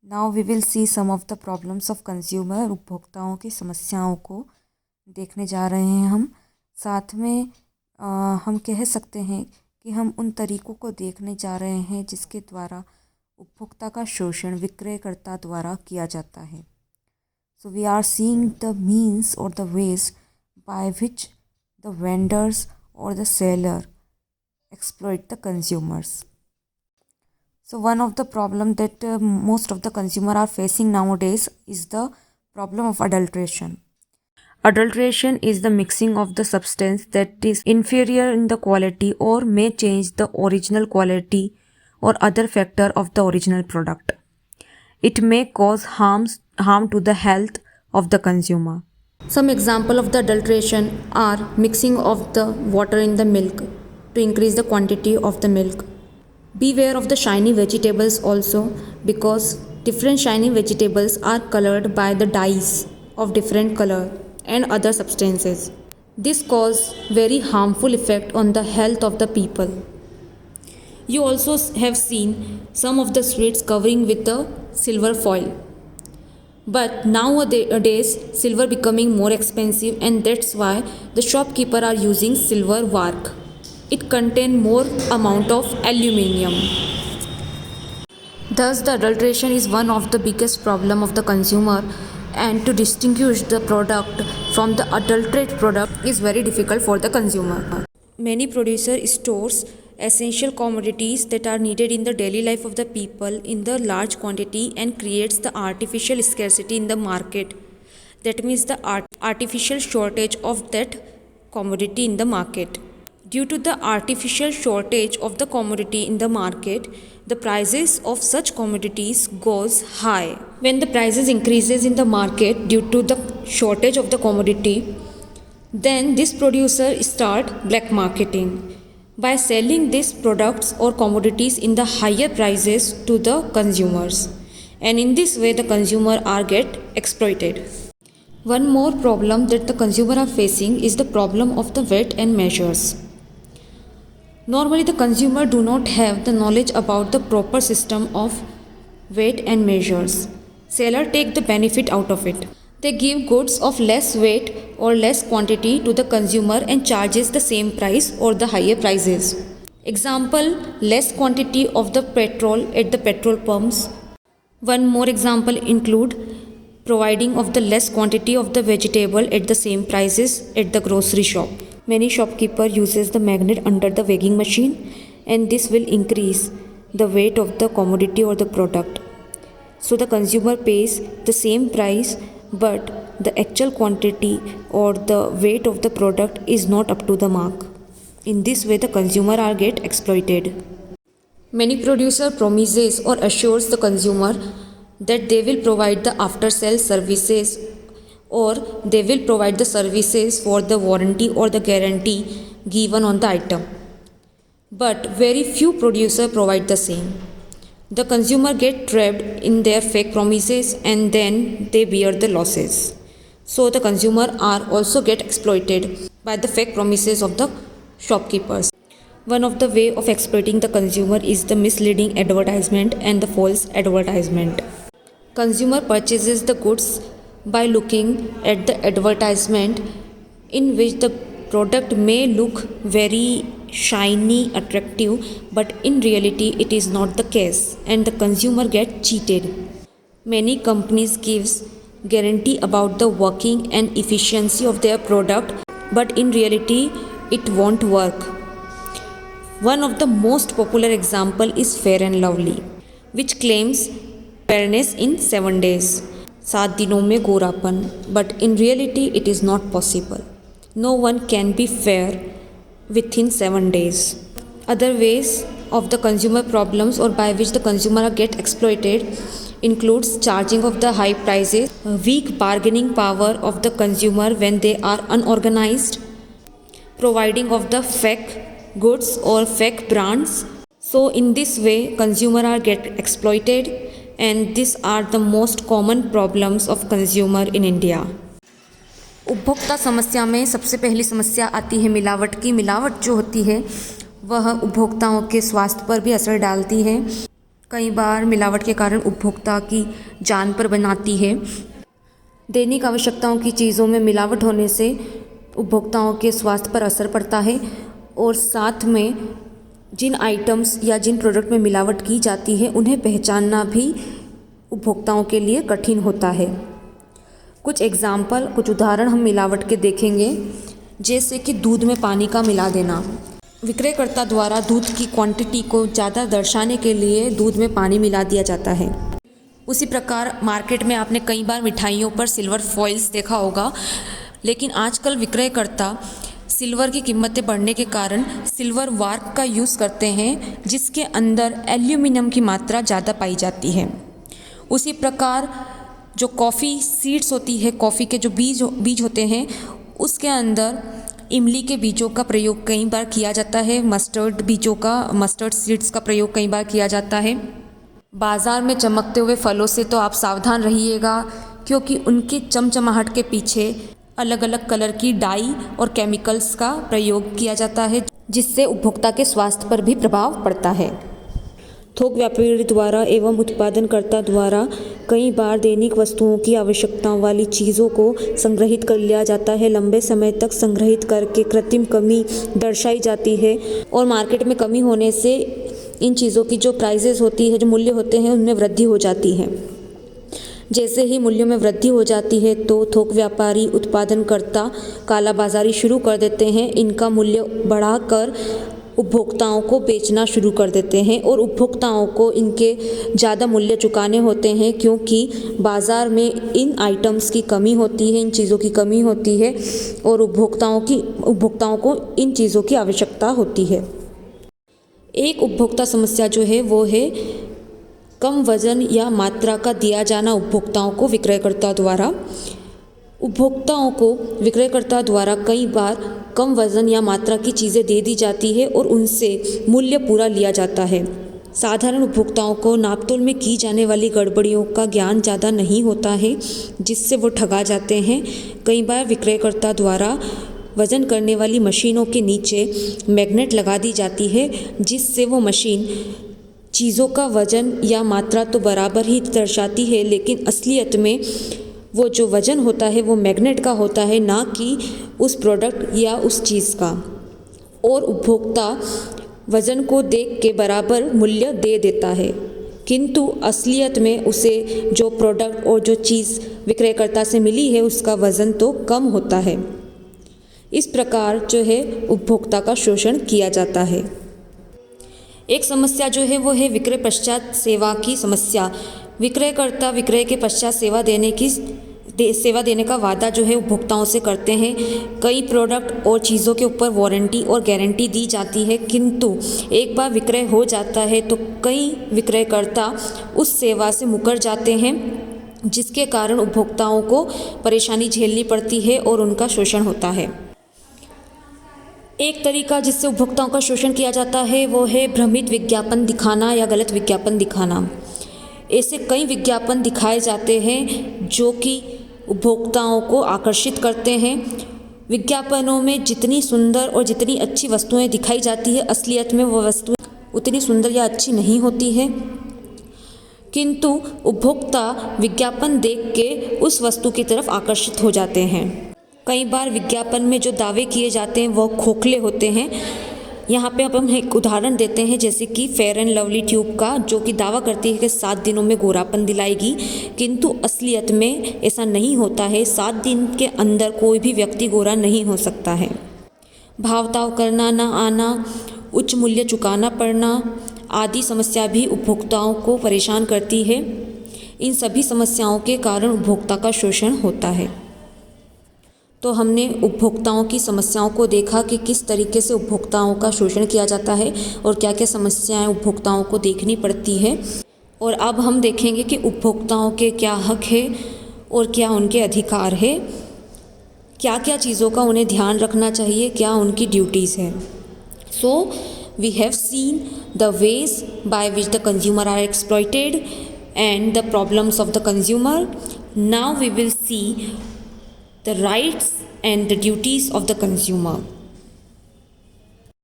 Now we will see some of the problems of consumer. उपभोक्ताओं की समस्याओं को देखने जा रहे हैं हम। साथ में हम कह सकते हैं कि हम उन तरीक़ों को देखने जा रहे हैं जिसके द्वारा उपभोक्ता का शोषण विक्रयकर्ता द्वारा किया जाता है। So we are seeing the means और the ways by which the vendors और the seller exploit the consumers. So one of the problem that most of the consumer are facing nowadays is the problem of adulteration. Adulteration is the mixing of the substance that is inferior in the quality or may change the original quality or other factor of the original product. It may cause harm to the health of the consumer. Some example of the adulteration are mixing of the water in the milk to increase the quantity of the milk. Beware of the shiny vegetables also, because different shiny vegetables are colored by the dyes of different color and other substances. This cause very harmful effect on the health of the people. You also have seen some of the sweets covering with the silver foil. But nowadays silver becoming more expensive, and that's why the shopkeeper are using silver work. It contain more amount of aluminium. Thus the adulteration is one of the biggest problem of the consumer, and to distinguish the product from the adulterated product is very difficult for the consumer. Many producer stores essential commodities that are needed in the daily life of the people in the large quantity and creates the artificial scarcity in the market. That means the artificial shortage of that commodity in the market. Due to the artificial shortage of the commodity in the market, the prices of such commodities goes high. When the prices increases in the market due to the shortage of the commodity, then this producer start black marketing by selling these products or commodities in the higher prices to the consumers, and in this way the consumer are get exploited. One more problem that the consumer are facing is the problem of the weight and measures. Normally the consumer do not have the knowledge about the proper system of weight and measures. Seller take the benefit out of it. They give goods of less weight or less quantity to the consumer and charges the same price or the higher prices. Example, less quantity of the petrol at the petrol pumps. One more example include providing of the less quantity of the vegetable at the same prices at the grocery shop. Many shopkeeper uses the magnet under the weighing machine, and this will increase the weight of the commodity or the product. So the consumer pays the same price, but the actual quantity or the weight of the product is not up to the mark. In this way the consumer are get exploited. Many producer promises or assures the consumer that they will provide the after sales services, or they will provide the services for the warranty or the guarantee given on the item. But very few producers provide the same. The consumer get trapped in their fake promises, and then they bear the losses. So the consumer are also get exploited by the fake promises of the shopkeepers. One of the way of exploiting the consumer is the misleading advertisement and the false advertisement. Consumer purchases the goods by looking at the advertisement, in which the product may look very shiny, attractive, but in reality it is not the case, and the consumer get cheated. Many companies gives guarantee about the working and efficiency of their product, but in reality it won't work. One of the most popular example is Fair and Lovely, which claims fairness in 7 days. 7 दिनों में गोरापन, but in reality it is not possible. No one can be fair within 7 days. Other ways of the consumer problems or by which the consumer get exploited includes charging of the high prices, weak bargaining power of the consumer when they are unorganized, providing of the fake goods or fake brands. So in this way consumer are get exploited, and these are the most common problems of consumer in India. उपभोक्ता समस्या में सबसे पहली समस्या आती है मिलावट की। मिलावट जो होती है वह उपभोक्ताओं के स्वास्थ्य पर भी असर डालती है कई बार मिलावट के कारण उपभोक्ता की जान पर बनाती है। दैनिक आवश्यकताओं की चीज़ों में मिलावट होने से उपभोक्ताओं के स्वास्थ्य पर असर पड़ता है और साथ में जिन आइटम्स या जिन प्रोडक्ट में मिलावट की जाती है उन्हें पहचानना भी उपभोक्ताओं के लिए कठिन होता है। कुछ एग्जाम्पल, कुछ उदाहरण हम मिलावट के देखेंगे, जैसे कि दूध में पानी का मिला देना। विक्रयकर्ता द्वारा दूध की क्वांटिटी को ज़्यादा दर्शाने के लिए दूध में पानी मिला दिया जाता है। उसी प्रकार मार्केट में आपने कई बार मिठाइयों पर सिल्वर फॉइल्स देखा होगा, लेकिन आजकल विक्रयकर्ता सिल्वर की कीमतें बढ़ने के कारण सिल्वर वार्क का यूज़ करते हैं, जिसके अंदर एल्यूमिनियम की मात्रा ज़्यादा पाई जाती है। उसी प्रकार जो कॉफ़ी सीड्स होती है, कॉफ़ी के जो बीज होते हैं, उसके अंदर इमली के बीजों का प्रयोग कई बार किया जाता है। मस्टर्ड सीड्स का प्रयोग कई बार किया जाता है। बाज़ार में चमकते हुए फलों से तो आप सावधान रहिएगा, क्योंकि उनके चमचमाहट के पीछे अलग अलग कलर की डाई और केमिकल्स का प्रयोग किया जाता है, जिससे उपभोक्ता के स्वास्थ्य पर भी प्रभाव पड़ता है। थोक व्यापारी द्वारा एवं उत्पादनकर्ता द्वारा कई बार दैनिक वस्तुओं की आवश्यकताओं वाली चीज़ों को संग्रहित कर लिया जाता है। लंबे समय तक संग्रहित करके कृत्रिम कमी दर्शाई जाती है और मार्केट में कमी होने से इन चीज़ों की जो प्राइसेस होती है, जो मूल्य होते हैं, उनमें वृद्धि हो जाती है। जैसे ही मूल्यों में वृद्धि हो जाती है तो थोक व्यापारी, उत्पादनकर्ता कालाबाजारी शुरू कर देते हैं। इनका मूल्य बढ़ाकर उपभोक्ताओं को बेचना शुरू कर देते हैं और उपभोक्ताओं को इनके ज़्यादा मूल्य चुकाने होते हैं, क्योंकि बाज़ार में इन आइटम्स की कमी होती है, इन चीज़ों की कमी होती है और उपभोक्ताओं को इन चीज़ों की आवश्यकता होती है। एक उपभोक्ता समस्या जो है वो है कम वज़न या मात्रा का दिया जाना उपभोक्ताओं को विक्रयकर्ता द्वारा। उपभोक्ताओं को विक्रयकर्ता द्वारा कई बार कम वज़न या मात्रा की चीज़ें दे दी जाती है और उनसे मूल्य पूरा लिया जाता है। साधारण उपभोक्ताओं को नापतोल में की जाने वाली गड़बड़ियों का ज्ञान ज़्यादा नहीं होता है, जिससे वो ठगा जाते हैं। कई बार विक्रयकर्ता द्वारा वज़न करने वाली मशीनों के नीचे मैग्नेट लगा दी जाती है, जिससे वो मशीन चीज़ों का वज़न या मात्रा तो बराबर ही दर्शाती है, लेकिन असलियत में वो जो वज़न होता है वो मैग्नेट का होता है, ना कि उस प्रोडक्ट या उस चीज़ का। और उपभोक्ता वज़न को देख के बराबर मूल्य दे देता है, किंतु असलियत में उसे जो प्रोडक्ट और जो चीज़ विक्रयकर्ता से मिली है उसका वज़न तो कम होता है। इस प्रकार जो है उपभोक्ता का शोषण किया जाता है। एक समस्या जो है वो है विक्रय पश्चात सेवा की समस्या। विक्रयकर्ता विक्रय के पश्चात सेवा देने का वादा जो है उपभोक्ताओं से करते हैं। कई प्रोडक्ट और चीज़ों के ऊपर वारंटी और गारंटी दी जाती है, किंतु एक बार विक्रय हो जाता है तो कई विक्रयकर्ता उस सेवा से मुकर जाते हैं, जिसके कारण उपभोक्ताओं को परेशानी झेलनी पड़ती है और उनका शोषण होता है। एक तरीका जिससे उपभोक्ताओं का शोषण किया जाता है वो है भ्रमित विज्ञापन दिखाना या गलत विज्ञापन दिखाना। ऐसे कई विज्ञापन दिखाए जाते हैं जो कि उपभोक्ताओं को आकर्षित करते हैं। विज्ञापनों में जितनी सुंदर और जितनी अच्छी वस्तुएं दिखाई जाती है, असलियत में वो वस्तुएं उतनी सुंदर या अच्छी नहीं होती है, किंतु उपभोक्ता विज्ञापन देख के उस वस्तु की तरफ आकर्षित हो जाते हैं। कई बार विज्ञापन में जो दावे किए जाते हैं वो खोखले होते हैं। यहाँ पे हम एक उदाहरण देते हैं, जैसे कि फेयर एंड लवली ट्यूब का, जो कि दावा करती है कि 7 दिनों में गोरापन दिलाएगी, किंतु असलियत में ऐसा नहीं होता है। 7 दिन के अंदर कोई भी व्यक्ति गोरा नहीं हो सकता है। भाव-ताव करना ना आना, उच्च मूल्य चुकाना पड़ना आदि समस्या भी उपभोक्ताओं को परेशान करती है। इन सभी समस्याओं के कारण उपभोक्ता का शोषण होता है। तो हमने उपभोक्ताओं की समस्याओं को देखा कि किस तरीके से उपभोक्ताओं का शोषण किया जाता है और क्या क्या समस्याएं उपभोक्ताओं को देखनी पड़ती है। और अब हम देखेंगे कि उपभोक्ताओं के क्या हक है और क्या उनके अधिकार है, क्या क्या चीज़ों का उन्हें ध्यान रखना चाहिए, क्या उनकी ड्यूटीज़ है। So we have seen the ways by which the consumer are exploited and the problems of the consumer. Now we will see the rights and the duties of the consumer.